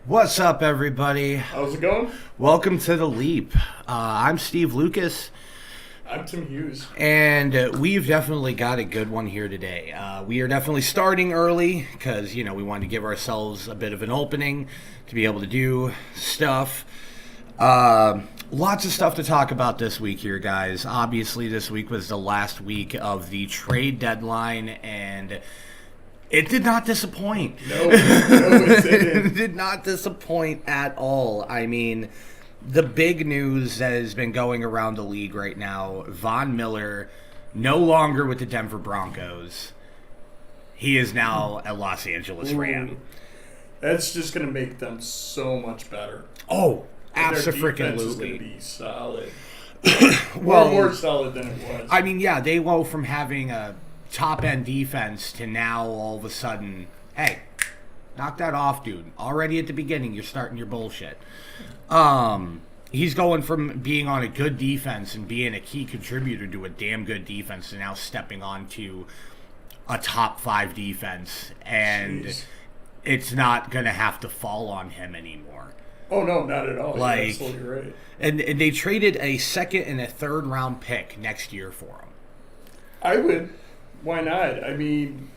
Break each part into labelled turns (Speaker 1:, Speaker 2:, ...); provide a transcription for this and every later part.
Speaker 1: What's up, everybody?
Speaker 2: How's it going?
Speaker 1: Welcome to The Leap. I'm Steve Lucas,
Speaker 2: I'm Tim Hughes.
Speaker 1: and we've definitely got a good one here today. We are definitely starting early because, we wanted to give ourselves a bit of an opening to be able to do stuff. Lots of stuff to talk about this week here, guys. Obviously, this week was the last week of the trade deadline, and it did not disappoint.
Speaker 2: No, it didn't.
Speaker 1: It did not disappoint at all. I mean, the big news that has been going around the league right now, Von Miller no longer with the Denver Broncos. He is now a Los Angeles Ram.
Speaker 2: That's just going to make them so much better.
Speaker 1: Oh,
Speaker 2: Their defense is going to
Speaker 1: absolutely.
Speaker 2: be solid.
Speaker 1: Well,
Speaker 2: more solid than it was.
Speaker 1: I mean, yeah, they go from having a top-end defense to now all of a sudden, hey, knock that off, dude. Already at the beginning, you're starting your bullshit. He's going from being on a good defense and being a key contributor to a damn good defense to now stepping onto a top 5 defense, and
Speaker 2: Jeez.
Speaker 1: it's not going to have to fall on him anymore.
Speaker 2: Oh, no, not at all.
Speaker 1: Like-
Speaker 2: You're absolutely right.
Speaker 1: And they traded a second and a third round pick next year for him.
Speaker 2: I would. Why not? I mean,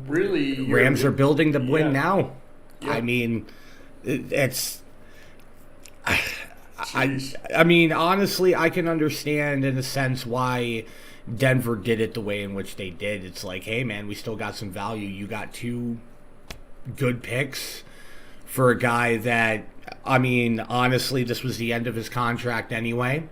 Speaker 2: really.
Speaker 1: Rams are building to win
Speaker 2: Yeah.
Speaker 1: now.
Speaker 2: Yeah.
Speaker 1: I mean, it's.
Speaker 2: Jeez.
Speaker 1: I mean, honestly, I can understand in a sense why Denver did it the way in which they did. It's like, hey, man, we still got some value. You got 2 good picks for a guy that, I mean, honestly, this was the end of his contract anyway.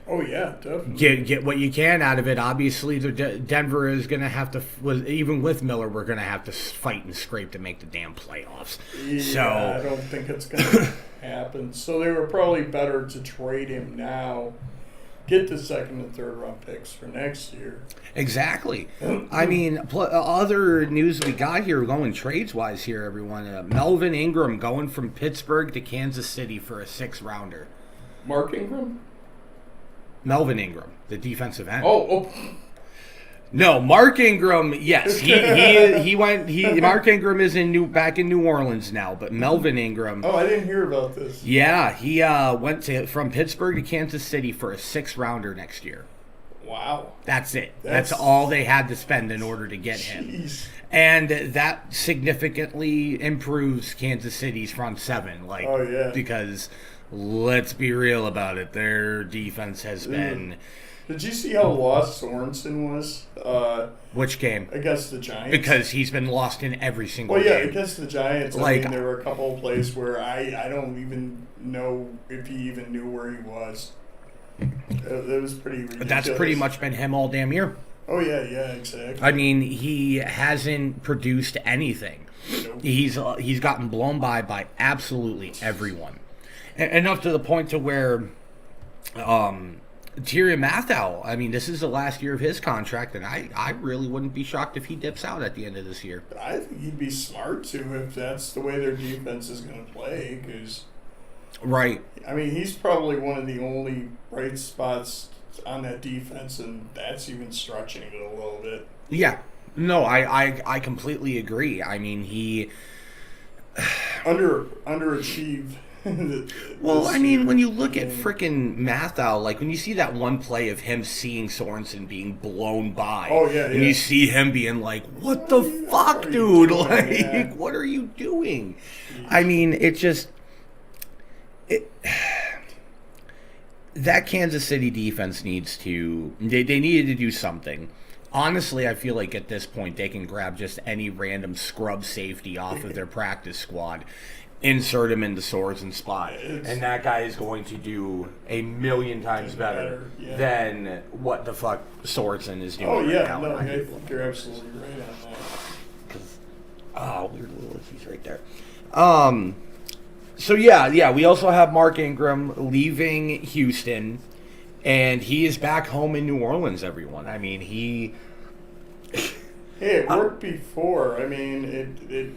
Speaker 2: Oh, yeah, definitely.
Speaker 1: Get what you can out of it. Obviously, Denver is going to have to, even with Miller, we're going to have to fight and scrape to make the damn playoffs.
Speaker 2: Yeah, I don't think it's going to happen. So they were probably better to trade him now, get the second and third round picks for next year.
Speaker 1: Exactly. I mean, other news we got here going trades-wise here, everyone. Melvin Ingram going from Pittsburgh to Kansas City for a 6-rounder.
Speaker 2: Mark Ingram?
Speaker 1: Melvin Ingram, the defensive end.
Speaker 2: Oh.
Speaker 1: No, Mark Ingram, yes. Mark Ingram is back in New Orleans now, but Melvin Ingram.
Speaker 2: Oh, I didn't hear about this.
Speaker 1: Yeah, he went from Pittsburgh to Kansas City for a 6-rounder next year.
Speaker 2: Wow.
Speaker 1: That's it. That's all they had to spend in order to get him.
Speaker 2: Jeez.
Speaker 1: And that significantly improves Kansas City's front seven.
Speaker 2: Oh, yeah.
Speaker 1: Because let's be real about it. Their defense has been...
Speaker 2: Did you see how lost Sorensen was
Speaker 1: Which game?
Speaker 2: against the Giants?
Speaker 1: Because he's been lost in every single
Speaker 2: Well, yeah,
Speaker 1: game.
Speaker 2: against the Giants, I mean, there were a couple of plays where I don't even know if he even knew where he was. It was pretty ridiculous.
Speaker 1: But that's pretty much been him all damn year.
Speaker 2: Oh, yeah, exactly.
Speaker 1: I mean, he hasn't produced anything.
Speaker 2: Nope.
Speaker 1: He's gotten blown by absolutely everyone. Enough to the point to where Tyrion Matthew, I mean, this is the last year of his contract, and I really wouldn't be shocked if he dips out at the end of this year.
Speaker 2: I think he'd be smart to if that's the way their defense is going to play, because,
Speaker 1: Right.
Speaker 2: I mean, he's probably one of the only bright spots on that defense, and that's even stretching it a little bit.
Speaker 1: Yeah. No, I completely agree. I mean, he...
Speaker 2: Underachieved.
Speaker 1: Well, I mean, when you look at frickin' Mathau, like when you see that one play of him seeing Sorensen being blown by,
Speaker 2: Oh, yeah,
Speaker 1: and
Speaker 2: yeah.
Speaker 1: you see him being like, "What the fuck, dude?
Speaker 2: doing,
Speaker 1: Like,
Speaker 2: yeah.
Speaker 1: what are you doing?" I mean, that Kansas City defense needs to. They needed to do something. Honestly, I feel like at this point they can grab just any random scrub safety off of their practice squad, insert him into Sorensen's spot, and that guy is going to do a million times better
Speaker 2: yeah.
Speaker 1: than what the fuck Sorensen is doing.
Speaker 2: Oh,
Speaker 1: right
Speaker 2: yeah,
Speaker 1: now.
Speaker 2: no, I think you're absolutely right on that.
Speaker 1: Oh, weird little issues right there. So yeah, we also have Mark Ingram leaving Houston, and he is back home in New Orleans. Everyone, I mean, he.
Speaker 2: Hey, it worked before. I mean,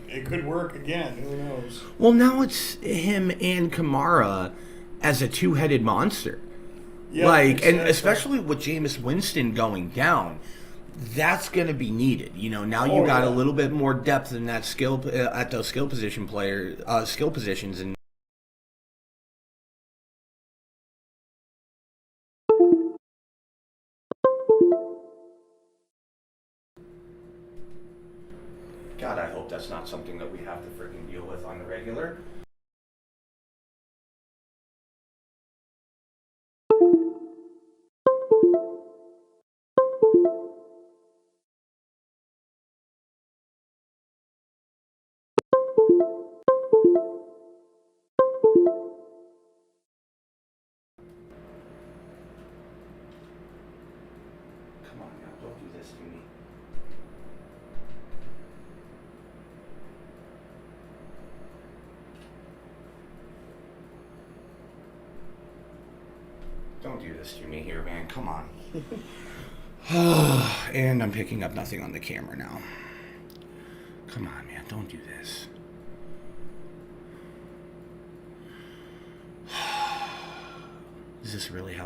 Speaker 2: it could work again. Who knows?
Speaker 1: Well, now it's him and Kamara as a two-headed monster.
Speaker 2: Yeah,
Speaker 1: And
Speaker 2: exactly.
Speaker 1: especially with Jameis Winston going down, that's going to be needed. You know, now you
Speaker 2: Oh,
Speaker 1: got a
Speaker 2: yeah.
Speaker 1: little bit more depth in that skill at those skill positions, and God, I hope that's not something that we have to freaking deal with on the regular. Come on now, don't do this to me. Don't do this to me here, man. Come on. And I'm picking up nothing on the camera now. Come on, man. Don't do this. Is this really how